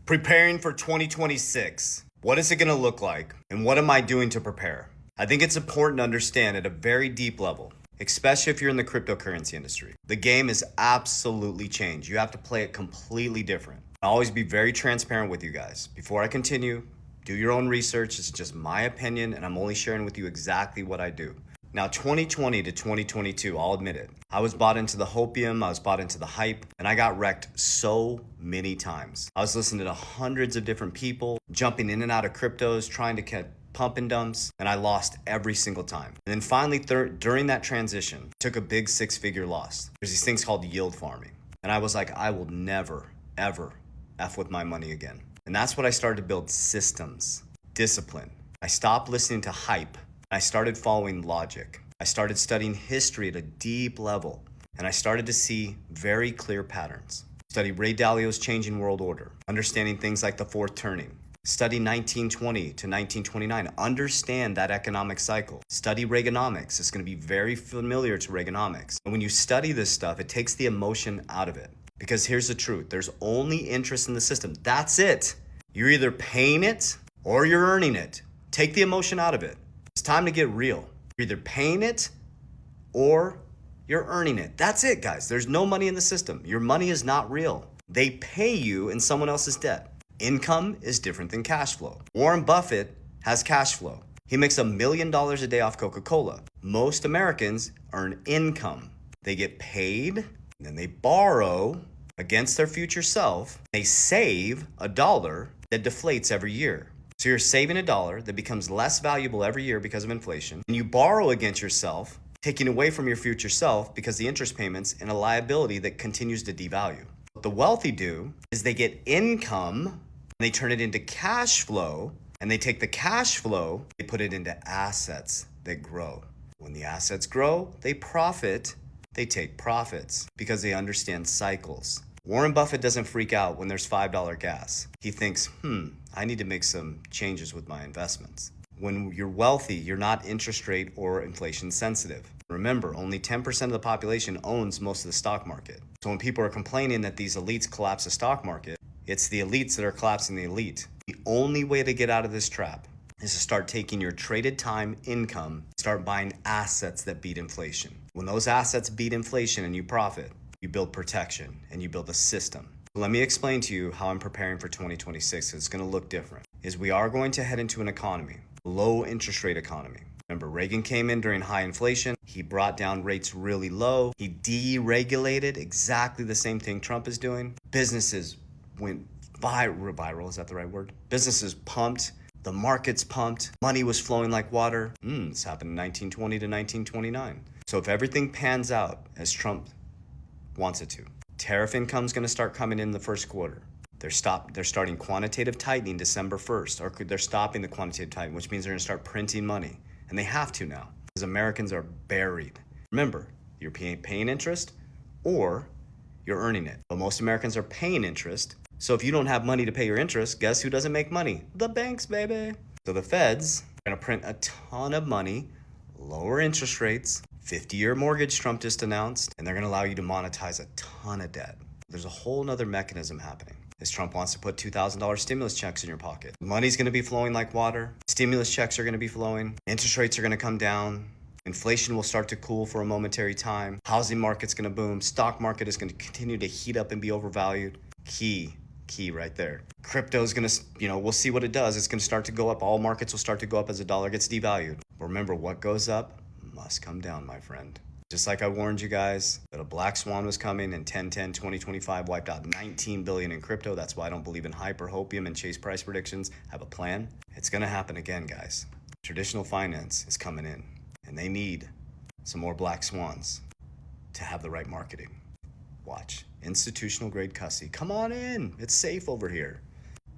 Preparing for 2026. What is it going to look like? And what am I doing to prepare? I think it's important to understand at a very deep level, especially if you're in the cryptocurrency industry. The game is absolutely changed. You have to play it completely different. I'll always be very transparent with you guys. Before I continue, do your own research. It's just my opinion, and I'm only sharing with you exactly what I do. Now, 2020 to 2022, I'll admit it. I was bought into the hopium, I was bought into the hype, and I got wrecked so many times. I was listening to hundreds of different people, jumping in and out of cryptos, trying to catch pump and dumps, and I lost every single time. And then finally, during that transition, took a big 6-figure loss. There's these things called yield farming. And I was like, I will never, ever F with my money again. And that's what I started to build: systems, discipline. I stopped listening to hype. I started following logic. I started studying history at a deep level, and I started to see very clear patterns. Study Ray Dalio's Changing World Order, understanding things like the fourth turning. Study 1920 to 1929, understand that economic cycle. Study Reaganomics, it's gonna be very familiar to Reaganomics. And when you study this stuff, it takes the emotion out of it. Because here's the truth, there's only interest in the system, that's it. You're either paying it or you're earning it. Take the emotion out of it. It's time to get real. You're either paying it or you're earning it. That's it, guys. There's no money in the system. Your money is not real. They pay you in someone else's debt. Income is different than cash flow. Warren Buffett has cash flow. He makes $1 million a day off Coca-Cola. Most Americans earn income. They get paid, and then they borrow against their future self. They save $1 that deflates every year. So you're saving $1 that becomes less valuable every year because of inflation, and you borrow against yourself, taking away from your future self because the interest payments and a liability that continues to devalue. What the wealthy do is they get income, and they turn it into cash flow, and they take the cash flow, they put it into assets that grow. When the assets grow, they profit, they take profits because they understand cycles. Warren Buffett doesn't freak out when there's $5 gas. He thinks, I need to make some changes with my investments. When you're wealthy, you're not interest rate or inflation sensitive. Remember, only 10% of the population owns most of the stock market. So when people are complaining that these elites collapse the stock market, it's the elites that are collapsing the elite. The only way to get out of this trap is to start taking your traded time income, start buying assets that beat inflation. When those assets beat inflation and you profit, you build protection and you build a system. Let me explain to you how I'm preparing for 2026. It's going to look different. We are going to head into an economy, a low interest rate economy. Remember, Reagan came in during high inflation. He brought down rates really low. He deregulated, exactly the same thing Trump is doing. Businesses went viral, is that the right word? Businesses pumped. The markets pumped. Money was flowing like water. This happened in 1920 to 1929. So if everything pans out as Trump wants it to, tariff income's going to start coming in the first quarter. They're starting quantitative tightening December 1st, or they're stopping the quantitative tightening, which means they're going to start printing money. And they have to now, because Americans are buried. Remember, you're paying interest or you're earning it. But most Americans are paying interest. So if you don't have money to pay your interest, guess who doesn't make money? The banks, baby. So the feds are going to print a ton of money, lower interest rates, 50-year mortgage Trump just announced, and they're going to allow you to monetize a ton of debt. There's a whole nother mechanism happening. Trump wants to put $2,000 stimulus checks in your pocket. Money's going to be flowing like water. Stimulus checks are going to be flowing. Interest rates are going to come down. Inflation will start to cool for a momentary time. Housing market's going to boom. Stock market is going to continue to heat up and be overvalued. Key right there. Crypto is going to, we'll see what it does. It's going to start to go up. All markets will start to go up as the dollar gets devalued. But remember, what goes up must come down, my friend. Just like I warned you guys that a black swan was coming in 2025 wiped out 19 billion in crypto. That's why I don't believe in hyper, hopium, and chase price predictions. Have a plan. It's going to happen again, guys. Traditional finance is coming in, and they need some more black swans to have the right marketing. Watch. Institutional grade cussy. Come on in. It's safe over here.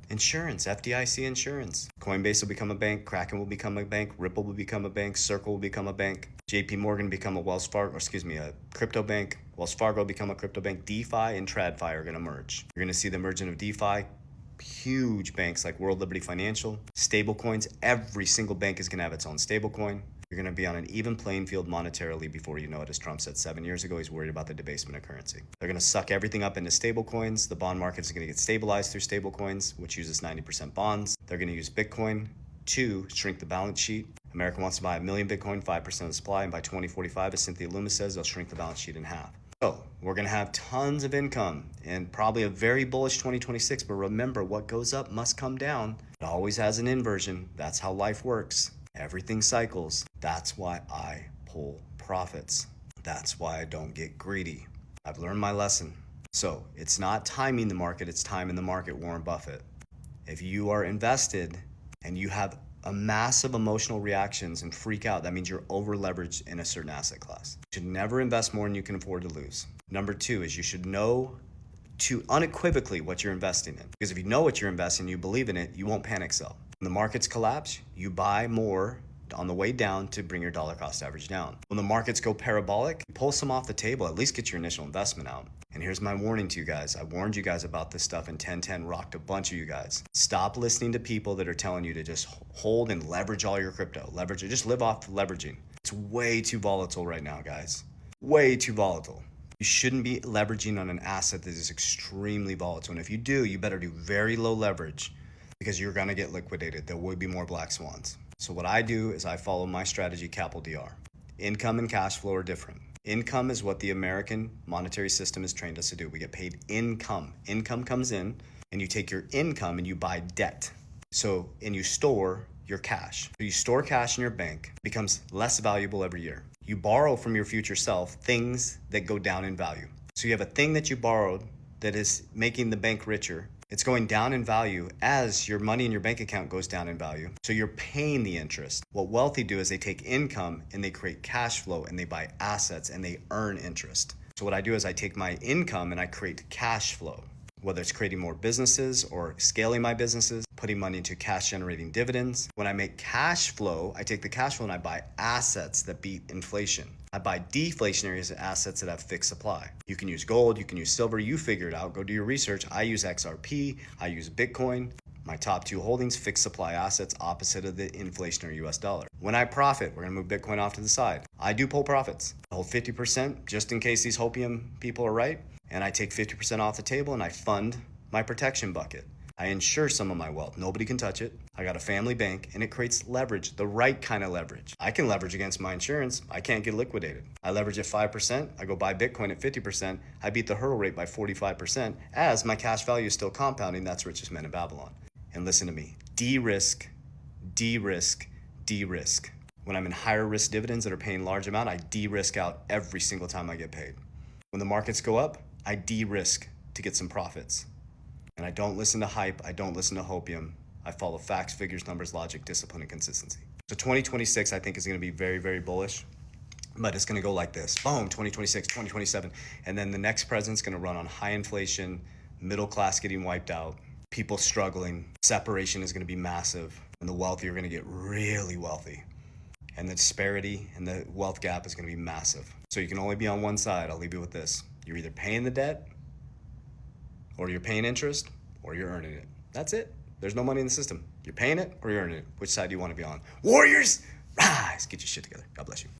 Insurance, FDIC insurance. Coinbase will become a bank. Kraken will become a bank. Ripple will become a bank. Circle will become a bank. JP Morgan become a a crypto bank. Wells Fargo become a crypto bank. DeFi and TradFi are going to merge. You're going to see the merging of DeFi. Huge banks like World Liberty Financial. Stable coins. Every single bank is going to have its own stable coin. You're going to be on an even playing field monetarily before you know it. As Trump said 7 years ago, he's worried about the debasement of currency. They're going to suck everything up into stable coins. The bond market is going to get stabilized through stable coins, which uses 90% bonds. They're going to use Bitcoin to shrink the balance sheet. America wants to buy 1 million Bitcoin, 5% of the supply, and by 2045, as Cynthia Loomis says, they'll shrink the balance sheet in half. So we're going to have tons of income and probably a very bullish 2026. But remember, what goes up must come down. It always has an inversion. That's how life works. Everything cycles. That's why I pull profits. That's why I don't get greedy. I've learned my lesson. So it's not timing the market, it's time in the market, Warren Buffett. If you are invested and you have a massive emotional reactions and freak out, that means you're over leveraged in a certain asset class. You should never invest more than you can afford to lose. Number two is you should know to unequivocally what you're investing in. Because if you know what you're investing in, you believe in it, you won't panic sell. When the markets collapse, you buy more on the way down to bring your dollar cost average down. When the markets go parabolic, pull some off the table, at least get your initial investment out. And here's my warning to you guys. I warned you guys about this stuff in 1010, rocked a bunch of you guys. Stop listening to people that are telling you to just hold and leverage all your crypto. Leverage it, just live off leveraging. It's way too volatile right now, guys. Way too volatile. You shouldn't be leveraging on an asset that is extremely volatile. And if you do, you better do very low leverage because you're gonna get liquidated. There will be more black swans. So what I do is I follow my strategy, Capital DR. Income and cash flow are different. Income is what the American monetary system has trained us to do. We get paid income. Income comes in and you take your income and you buy debt. And you store your cash. So you store cash in your bank, it becomes less valuable every year. You borrow from your future self things that go down in value. So you have a thing that you borrowed that is making the bank richer. It's going down in value as your money in your bank account goes down in value. So you're paying the interest. What wealthy do is they take income and they create cash flow and they buy assets and they earn interest. So what I do is I take my income and I create cash flow, whether it's creating more businesses or scaling my businesses, putting money into cash generating dividends. When I make cash flow, I take the cash flow and I buy assets that beat inflation. I buy deflationary assets that have fixed supply. You can use gold, you can use silver, you figure it out, go do your research. I use XRP, I use Bitcoin. My top two holdings, fixed supply assets opposite of the inflationary US dollar. When I profit, we're gonna move Bitcoin off to the side. I do pull profits. I hold 50% just in case these hopium people are right. And I take 50% off the table and I fund my protection bucket. I insure some of my wealth. Nobody can touch it. I got a family bank and it creates leverage, the right kind of leverage. I can leverage against my insurance. I can't get liquidated. I leverage at 5%. I go buy Bitcoin at 50%. I beat the hurdle rate by 45% as my cash value is still compounding. That's richest men in Babylon. And listen to me, de-risk, de-risk, de-risk. When I'm in higher risk dividends that are paying large amount, I de-risk out every single time I get paid. When the markets go up, I de-risk to get some profits. And I don't listen to hype. I don't listen to hopium. I follow facts, figures, numbers, logic, discipline, and consistency. So 2026, I think, is going to be very, very bullish. But it's going to go like this. Boom, 2026, 2027. And then the next president's going to run on high inflation, middle class getting wiped out, people struggling. Separation is going to be massive. And the wealthy are going to get really wealthy. And the disparity and the wealth gap is going to be massive. So you can only be on one side. I'll leave you with this. You're either paying the debt, or you're paying interest, or you're earning it. That's it. There's no money in the system. You're paying it or you're earning it. Which side do you want to be on? Warriors, rise. Get your shit together. God bless you.